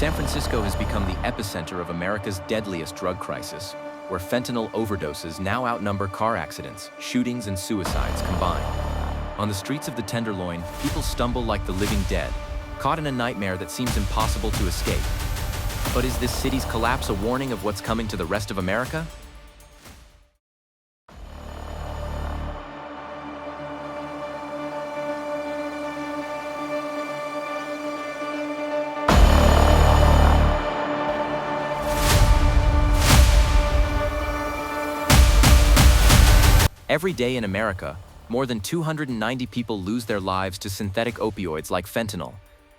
San Francisco has become the epicenter of America's deadliest drug crisis, where fentanyl overdoses now outnumber car accidents, shootings, and suicides combined. On the streets of the Tenderloin, people stumble like the living dead, caught in a nightmare that seems impossible to escape. But is this city's collapse a warning of what's coming to the rest of America? Every day in America, more than 290 people lose their lives to synthetic opioids like fentanyl.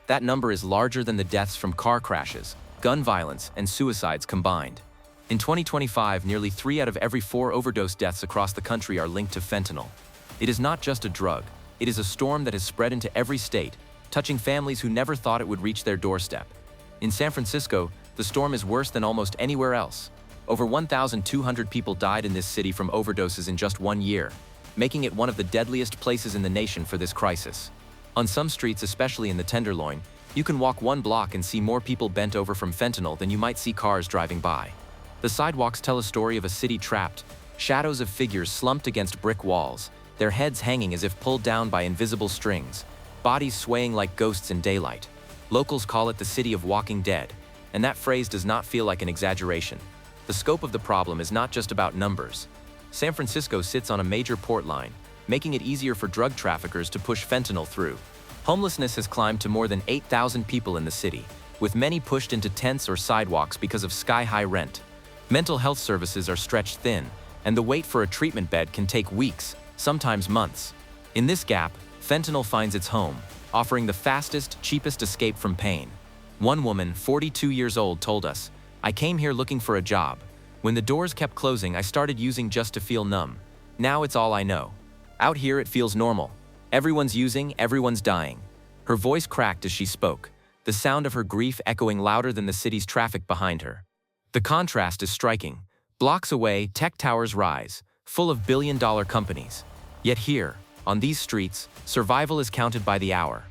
That number is larger than the deaths from car crashes, gun violence, and suicides combined. In 2025, nearly 3 out of every 4 overdose deaths across the country are linked to fentanyl. It is not just a drug, it is a storm that has spread into every state, touching families who never thought it would reach their doorstep. In San Francisco, the storm is worse than almost anywhere else. Over 1,200 people died in this city from overdoses in just 1 year, making it one of the deadliest places in the nation for this crisis. On some streets, especially in the Tenderloin, you can walk 1 block and see more people bent over from fentanyl than you might see cars driving by. The sidewalks tell a story of a city trapped, shadows of figures slumped against brick walls, their heads hanging as if pulled down by invisible strings, bodies swaying like ghosts in daylight. Locals call it the city of walking dead, and that phrase does not feel like an exaggeration. The scope of the problem is not just about numbers. San Francisco sits on a major port line, making it easier for drug traffickers to push fentanyl through. Homelessness has climbed to more than 8,000 people in the city, with many pushed into tents or sidewalks because of sky-high rent. Mental health services are stretched thin, and the wait for a treatment bed can take weeks, sometimes months. In this gap, fentanyl finds its home, offering the fastest, cheapest escape from pain. One woman, 42 years old, told us, "I came here looking for a job. When the doors kept closing, I started using just to feel numb. Now it's all I know. Out here it feels normal. Everyone's using, everyone's dying." Her voice cracked as she spoke, the sound of her grief echoing louder than the city's traffic behind her. The contrast is striking. Blocks away, tech towers rise, full of billion-dollar companies. Yet here, on these streets, survival is counted by the hour.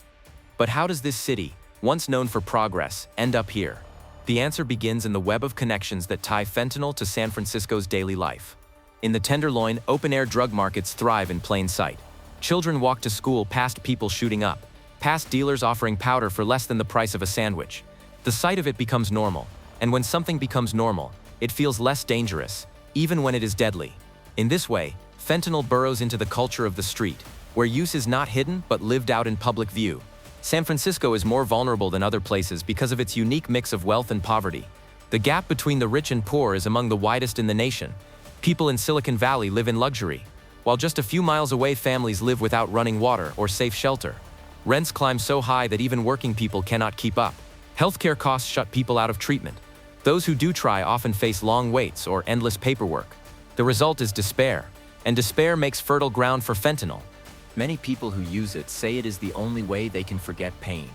But how does this city, once known for progress, end up here? The answer begins in the web of connections that tie fentanyl to San Francisco's daily life. In the Tenderloin, open-air drug markets thrive in plain sight. Children walk to school past people shooting up, past dealers offering powder for less than the price of a sandwich. The sight of it becomes normal, and when something becomes normal, it feels less dangerous, even when it is deadly. In this way, fentanyl burrows into the culture of the street, where use is not hidden but lived out in public view. San Francisco is more vulnerable than other places because of its unique mix of wealth and poverty. The gap between the rich and poor is among the widest in the nation. People in Silicon Valley live in luxury, while just a few miles away families live without running water or safe shelter. Rents climb so high that even working people cannot keep up. Healthcare costs shut people out of treatment. Those who do try often face long waits or endless paperwork. The result is despair, and despair makes fertile ground for fentanyl. Many people who use it say it is the only way they can forget pain.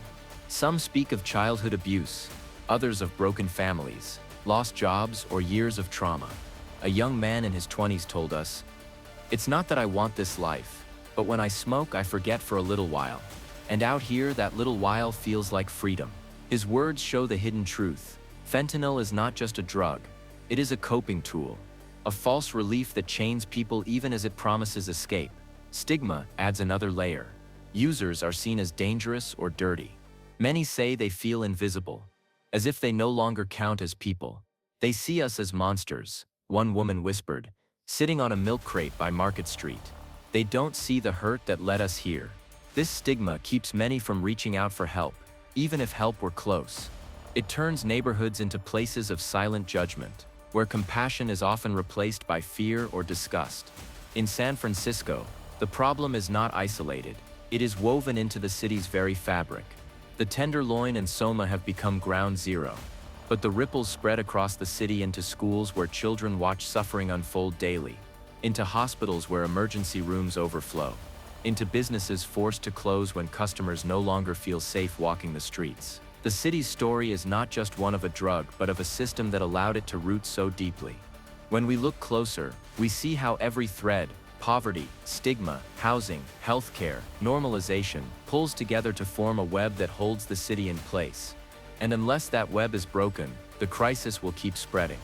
Some speak of childhood abuse, others of broken families, lost jobs, or years of trauma. A young man in his 20s told us, "It's not that I want this life, but when I smoke, I forget for a little while. And out here, that little while feels like freedom." His words show the hidden truth. Fentanyl is not just a drug, it is a coping tool, a false relief that chains people even as it promises escape. Stigma adds another layer. Users are seen as dangerous or dirty. Many say they feel invisible, as if they no longer count as people. "They see us as monsters," one woman whispered, sitting on a milk crate by Market Street. "They don't see the hurt that led us here." This stigma keeps many from reaching out for help, even if help were close. It turns neighborhoods into places of silent judgment, where compassion is often replaced by fear or disgust. In San Francisco, the problem is not isolated. It is woven into the city's very fabric. The Tenderloin and Soma have become ground zero, but the ripples spread across the city into schools where children watch suffering unfold daily, into hospitals where emergency rooms overflow, into businesses forced to close when customers no longer feel safe walking the streets. The city's story is not just one of a drug, but of a system that allowed it to root so deeply. When we look closer, we see how every thread, poverty, stigma, housing, healthcare, normalization, pulls together to form a web that holds the city in place. And unless that web is broken, the crisis will keep spreading.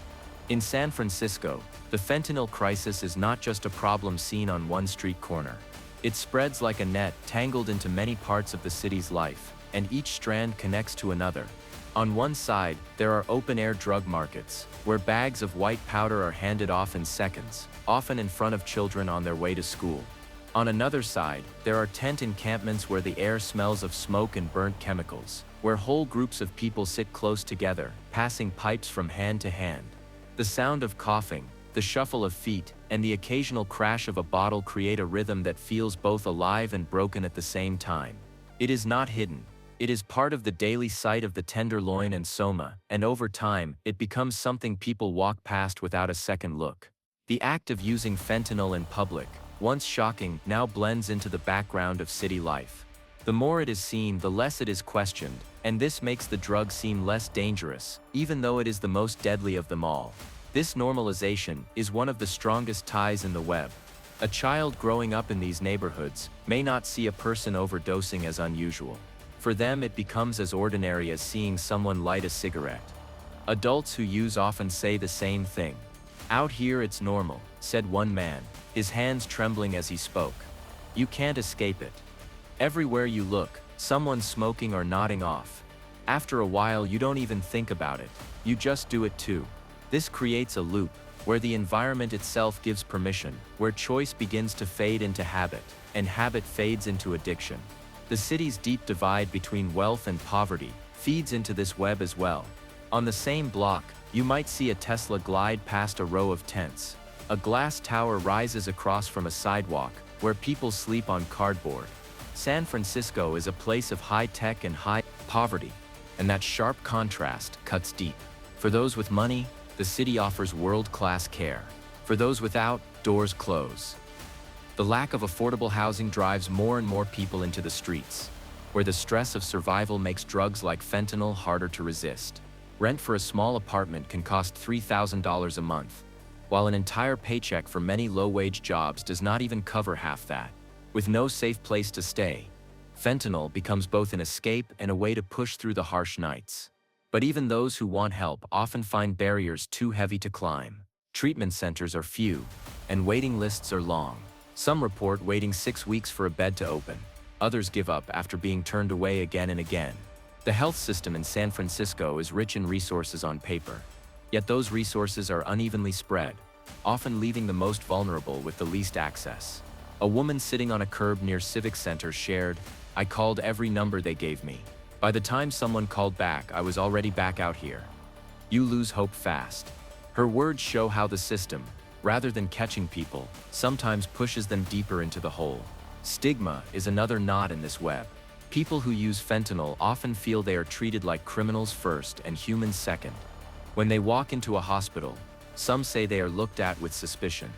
In San Francisco, the fentanyl crisis is not just a problem seen on one street corner. It spreads like a net, tangled into many parts of the city's life, and each strand connects to another. On one side, there are open-air drug markets, where bags of white powder are handed off in seconds, often in front of children on their way to school. On another side, there are tent encampments where the air smells of smoke and burnt chemicals, where whole groups of people sit close together, passing pipes from hand to hand. The sound of coughing, the shuffle of feet, and the occasional crash of a bottle create a rhythm that feels both alive and broken at the same time. It is not hidden. It is part of the daily sight of the Tenderloin and Soma, and over time, it becomes something people walk past without a second look. The act of using fentanyl in public, once shocking, now blends into the background of city life. The more it is seen, the less it is questioned, and this makes the drug seem less dangerous, even though it is the most deadly of them all. This normalization is one of the strongest ties in the web. A child growing up in these neighborhoods may not see a person overdosing as unusual. For them, it becomes as ordinary as seeing someone light a cigarette. Adults who use often say the same thing. "Out here it's normal," said one man, his hands trembling as he spoke. "You can't escape it. Everywhere you look, someone's smoking or nodding off. After a while you don't even think about it, you just do it too." This creates a loop, where the environment itself gives permission, where choice begins to fade into habit, and habit fades into addiction. The city's deep divide between wealth and poverty feeds into this web as well. On the same block, you might see a Tesla glide past a row of tents. A glass tower rises across from a sidewalk, where people sleep on cardboard. San Francisco is a place of high tech and high poverty, and that sharp contrast cuts deep. For those with money, the city offers world-class care. For those without, doors close. The lack of affordable housing drives more and more people into the streets, where the stress of survival makes drugs like fentanyl harder to resist. Rent for a small apartment can cost $3,000 a month, while an entire paycheck for many low-wage jobs does not even cover half that. With no safe place to stay, fentanyl becomes both an escape and a way to push through the harsh nights. But even those who want help often find barriers too heavy to climb. Treatment centers are few, and waiting lists are long. Some report waiting 6 weeks for a bed to open. Others give up after being turned away again and again. The health system in San Francisco is rich in resources on paper, yet those resources are unevenly spread, often leaving the most vulnerable with the least access. A woman sitting on a curb near Civic Center shared, "I called every number they gave me. By the time someone called back, I was already back out here." You lose hope fast. Her words show how the system, rather than catching people, sometimes pushes them deeper into the hole. Stigma is another knot in this web. People who use fentanyl often feel they are treated like criminals first and humans second. When they walk into a hospital, some say they are looked at with suspicion.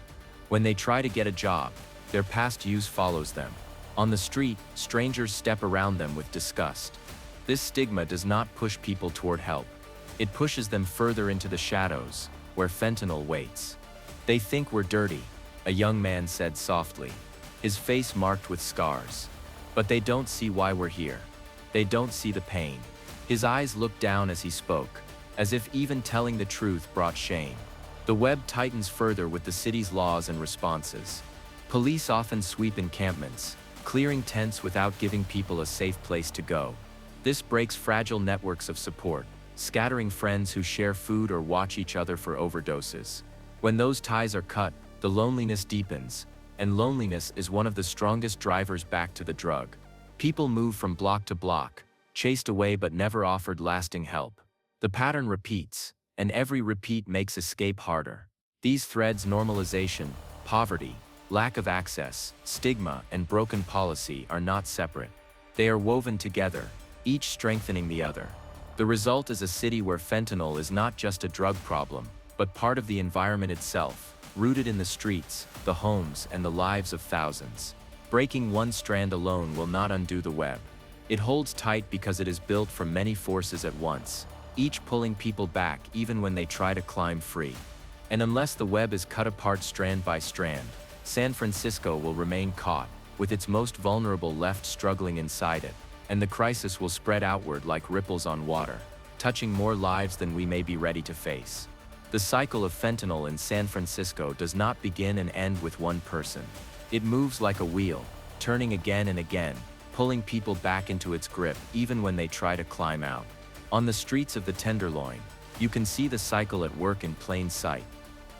When they try to get a job, their past use follows them. On the street, strangers step around them with disgust. This stigma does not push people toward help. It pushes them further into the shadows, where fentanyl waits. "They think we're dirty," a young man said softly, his face marked with scars. "But they don't see why we're here. They don't see the pain." His eyes looked down as he spoke, as if even telling the truth brought shame. The web tightens further with the city's laws and responses. Police often sweep encampments, clearing tents without giving people a safe place to go. This breaks fragile networks of support, scattering friends who share food or watch each other for overdoses. When those ties are cut, the loneliness deepens, and loneliness is one of the strongest drivers back to the drug. People move from block to block, chased away but never offered lasting help. The pattern repeats, and every repeat makes escape harder. These threads: normalization, poverty, lack of access, stigma, and broken policy are not separate. They are woven together, each strengthening the other. The result is a city where fentanyl is not just a drug problem, but part of the environment itself, rooted in the streets, the homes, and the lives of thousands. Breaking one strand alone will not undo the web. It holds tight because it is built from many forces at once, each pulling people back even when they try to climb free. And unless the web is cut apart strand by strand, San Francisco will remain caught, with its most vulnerable left struggling inside it, and the crisis will spread outward like ripples on water. touching more lives than we may be ready to face. The cycle of fentanyl in San Francisco does not begin and end with one person. It moves like a wheel, turning again and again, pulling people back into its grip even when they try to climb out. On the streets of the Tenderloin, you can see the cycle at work in plain sight.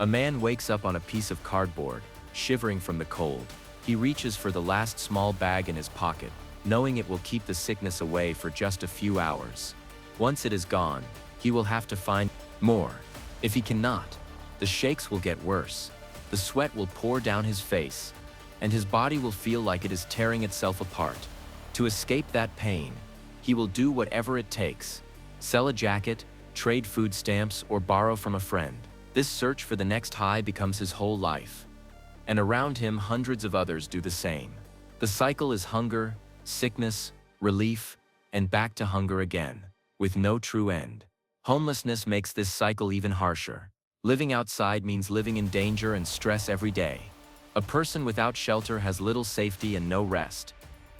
A man wakes up on a piece of cardboard, shivering from the cold. He reaches for the last small bag in his pocket, knowing it will keep the sickness away for just a few hours. Once it is gone, he will have to find more. If he cannot, the shakes will get worse. The sweat will pour down his face, and his body will feel like it is tearing itself apart. To escape that pain, he will do whatever it takes. Sell a jacket, trade food stamps, or borrow from a friend. This search for the next high becomes his whole life. And around him, hundreds of others do the same. The cycle is hunger, sickness, relief, and back to hunger again, with no true end. Homelessness makes this cycle even harsher. Living outside means living in danger and stress every day. A person without shelter has little safety and no rest.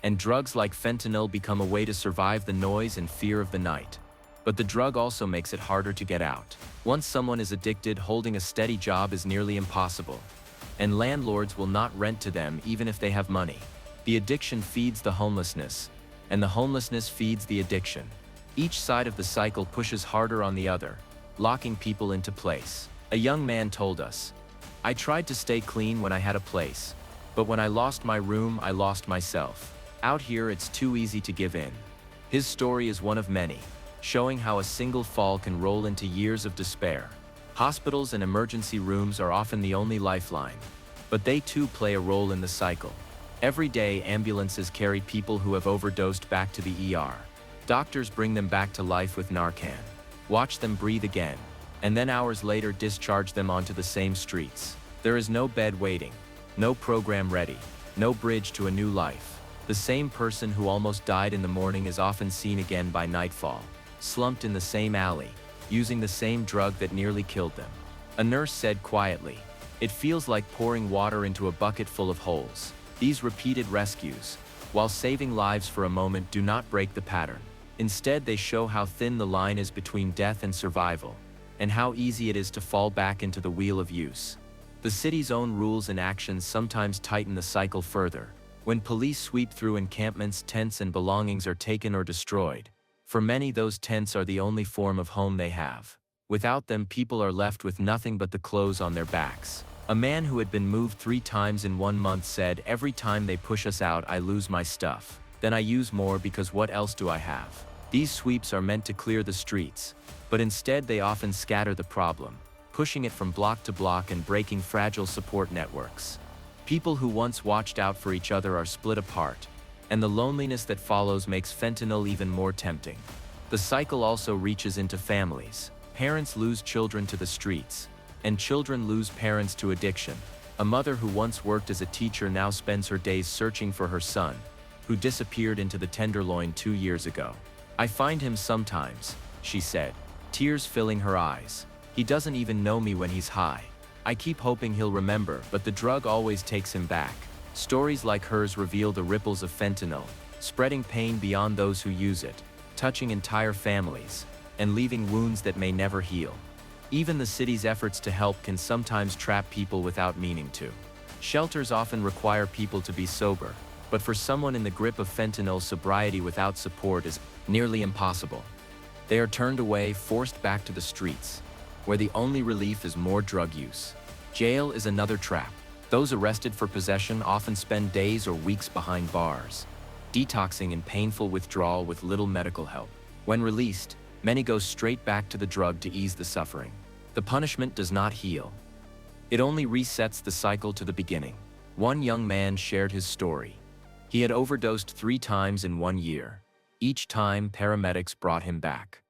And drugs like fentanyl become a way to survive the noise and fear of the night. But the drug also makes it harder to get out. Once someone is addicted, holding a steady job is nearly impossible. And landlords will not rent to them even if they have money. The addiction feeds the homelessness, and the homelessness feeds the addiction. Each side of the cycle pushes harder on the other, locking people into place. A young man told us, "I tried to stay clean when I had a place, but when I lost my room, I lost myself. Out here, it's too easy to give in." His story is one of many, showing how a single fall can roll into years of despair. Hospitals and emergency rooms are often the only lifeline, but they too play a role in the cycle. Every day, ambulances carry people who have overdosed back to the ER. Doctors bring them back to life with Narcan, watch them breathe again, and then hours later discharge them onto the same streets. There is no bed waiting, no program ready, no bridge to a new life. The same person who almost died in the morning is often seen again by nightfall, slumped in the same alley, using the same drug that nearly killed them. A nurse said quietly, "It feels like pouring water into a bucket full of holes." These repeated rescues, while saving lives for a moment, do not break the pattern. Instead, they show how thin the line is between death and survival, and how easy it is to fall back into the wheel of use. The city's own rules and actions sometimes tighten the cycle further. When police sweep through encampments, tents and belongings are taken or destroyed. For many, those tents are the only form of home they have. Without them, people are left with nothing but the clothes on their backs. A man who had been moved 3 times in 1 month said, "Every time they push us out, I lose my stuff. Then I use more because what else do I have?" These sweeps are meant to clear the streets, but instead they often scatter the problem, pushing it from block to block and breaking fragile support networks. People who once watched out for each other are split apart, and the loneliness that follows makes fentanyl even more tempting. The cycle also reaches into families. Parents lose children to the streets, and children lose parents to addiction. A mother who once worked as a teacher now spends her days searching for her son, who disappeared into the Tenderloin 2 years ago. "I find him sometimes," she said, tears filling her eyes. "He doesn't even know me when he's high. I keep hoping he'll remember, but the drug always takes him back." Stories like hers reveal the ripples of fentanyl, spreading pain beyond those who use it, touching entire families, and leaving wounds that may never heal. Even the city's efforts to help can sometimes trap people without meaning to. Shelters often require people to be sober, but for someone in the grip of fentanyl, sobriety without support is nearly impossible. They are turned away, forced back to the streets, where the only relief is more drug use. Jail is another trap. Those arrested for possession often spend days or weeks behind bars, detoxing in painful withdrawal with little medical help. When released, many go straight back to the drug to ease the suffering. The punishment does not heal. It only resets the cycle to the beginning. One young man shared his story. He had overdosed 3 times in 1 year. Each time, paramedics brought him back.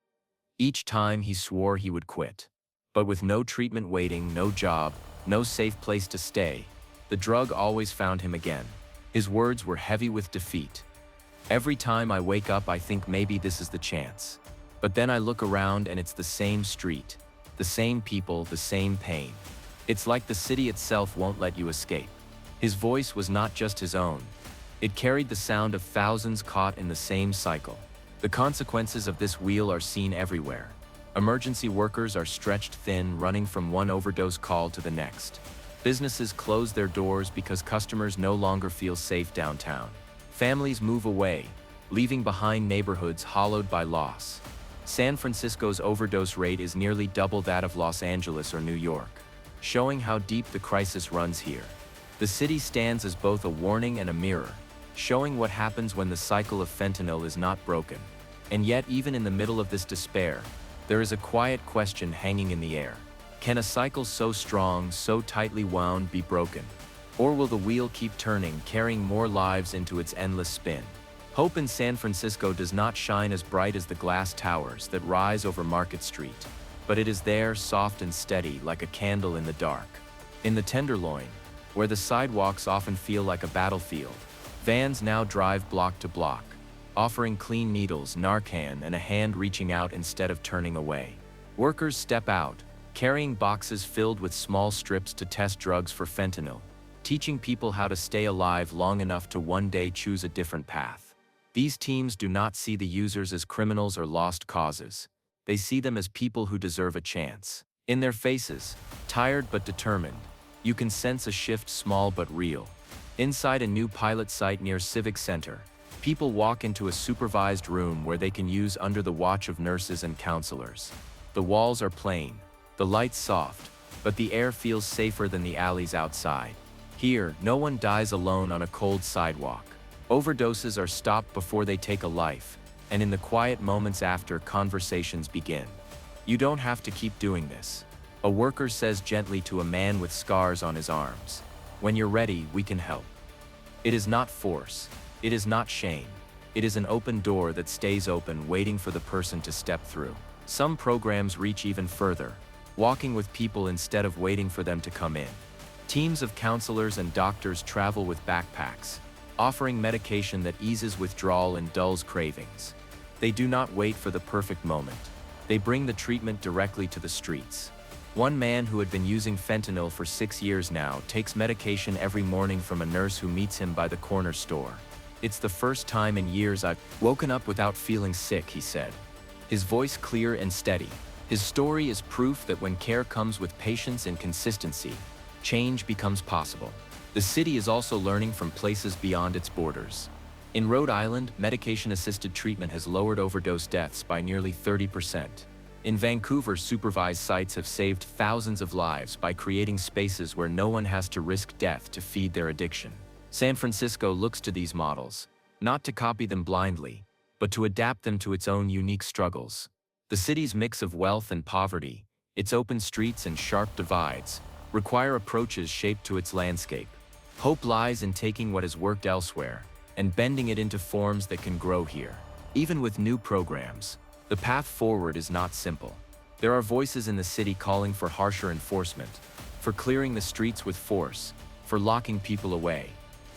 Each time, he swore he would quit. But with no treatment waiting, no job, no safe place to stay, the drug always found him again. His words were heavy with defeat. "Every time I wake up, I think maybe this is the chance. But then I look around and it's the same street, the same people, the same pain. It's like the city itself won't let you escape." His voice was not just his own. It carried the sound of thousands caught in the same cycle. The consequences of this wheel are seen everywhere. Emergency workers are stretched thin, running from one overdose call to the next. Businesses close their doors because customers no longer feel safe downtown. Families move away, leaving behind neighborhoods hollowed by loss. San Francisco's overdose rate is nearly double that of Los Angeles or New York, showing how deep the crisis runs here. The city stands as both a warning and a mirror, showing what happens when the cycle of fentanyl is not broken. And yet, even in the middle of this despair, there is a quiet question hanging in the air. Can a cycle so strong, so tightly wound, be broken? Or will the wheel keep turning, carrying more lives into its endless spin? Hope in San Francisco does not shine as bright as the glass towers that rise over Market Street, but it is there, soft and steady, like a candle in the dark. In the Tenderloin, where the sidewalks often feel like a battlefield, vans now drive block to block, offering clean needles, Narcan, and a hand reaching out instead of turning away. Workers step out, carrying boxes filled with small strips to test drugs for fentanyl, teaching people how to stay alive long enough to one day choose a different path. These teams do not see the users as criminals or lost causes. They see them as people who deserve a chance. In their faces, tired but determined, you can sense a shift, small but real. Inside a new pilot site near Civic Center, people walk into a supervised room where they can use under the watch of nurses and counselors. The walls are plain, the lights soft, but the air feels safer than the alleys outside. Here, no one dies alone on a cold sidewalk. Overdoses are stopped before they take a life, and in the quiet moments after, conversations begin. You don't have to keep doing this, a worker says gently to a man with scars on his arms. When you're ready, we can help. It is not force. It is not shame. It is an open door that stays open, waiting for the person to step through. Some programs reach even further, walking with people instead of waiting for them to come in. Teams of counselors and doctors travel with backpacks, offering medication that eases withdrawal and dulls cravings. They do not wait for the perfect moment. They bring the treatment directly to the streets. One man who had been using fentanyl for 6 years now takes medication every morning from a nurse who meets him by the corner store. "It's the first time in years I've woken up without feeling sick," he said, his voice clear and steady. His story is proof that when care comes with patience and consistency, change becomes possible. The city is also learning from places beyond its borders. In Rhode Island, medication-assisted treatment has lowered overdose deaths by nearly 30%. In Vancouver, supervised sites have saved thousands of lives by creating spaces where no one has to risk death to feed their addiction. San Francisco looks to these models, not to copy them blindly, but to adapt them to its own unique struggles. The city's mix of wealth and poverty, its open streets and sharp divides, require approaches shaped to its landscape. Hope lies in taking what has worked elsewhere and bending it into forms that can grow here. Even with new programs, the path forward is not simple. There are voices in the city calling for harsher enforcement, for clearing the streets with force, for locking people away.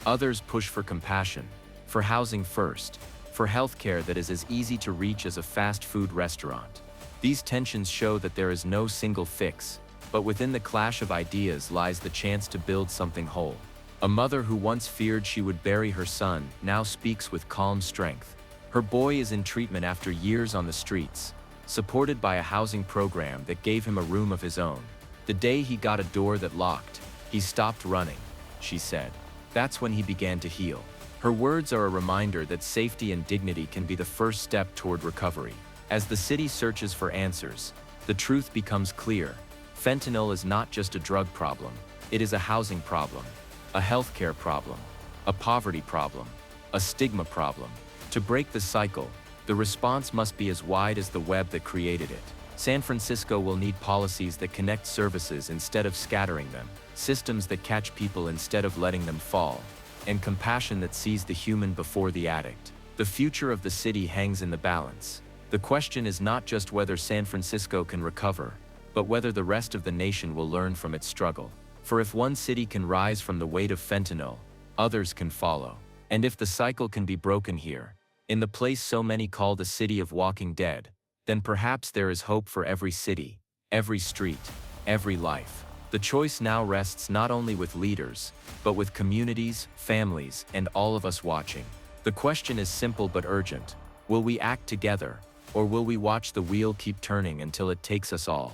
Others push for compassion, for housing first, for healthcare that is as easy to reach as a fast food restaurant. These tensions show that there is no single fix, but within the clash of ideas lies the chance to build something whole. A mother who once feared she would bury her son now speaks with calm strength. Her boy is in treatment after years on the streets, supported by a housing program that gave him a room of his own. The day he got a door that locked, he stopped running, she said. That's when he began to heal. Her words are a reminder that safety and dignity can be the first step toward recovery. As the city searches for answers, the truth becomes clear. Fentanyl is not just a drug problem, it is a housing problem, a healthcare problem, a poverty problem, a stigma problem. To break the cycle, the response must be as wide as the web that created it. San Francisco will need policies that connect services instead of scattering them, systems that catch people instead of letting them fall, and compassion that sees the human before the addict. The future of the city hangs in the balance. The question is not just whether San Francisco can recover, but whether the rest of the nation will learn from its struggle. For if one city can rise from the weight of fentanyl, others can follow. And if the cycle can be broken here, in the place so many call the city of walking dead, then perhaps there is hope for every city, every street, every life. The choice now rests not only with leaders, but with communities, families, and all of us watching. The question is simple but urgent. Will we act together, or will we watch the wheel keep turning until it takes us all?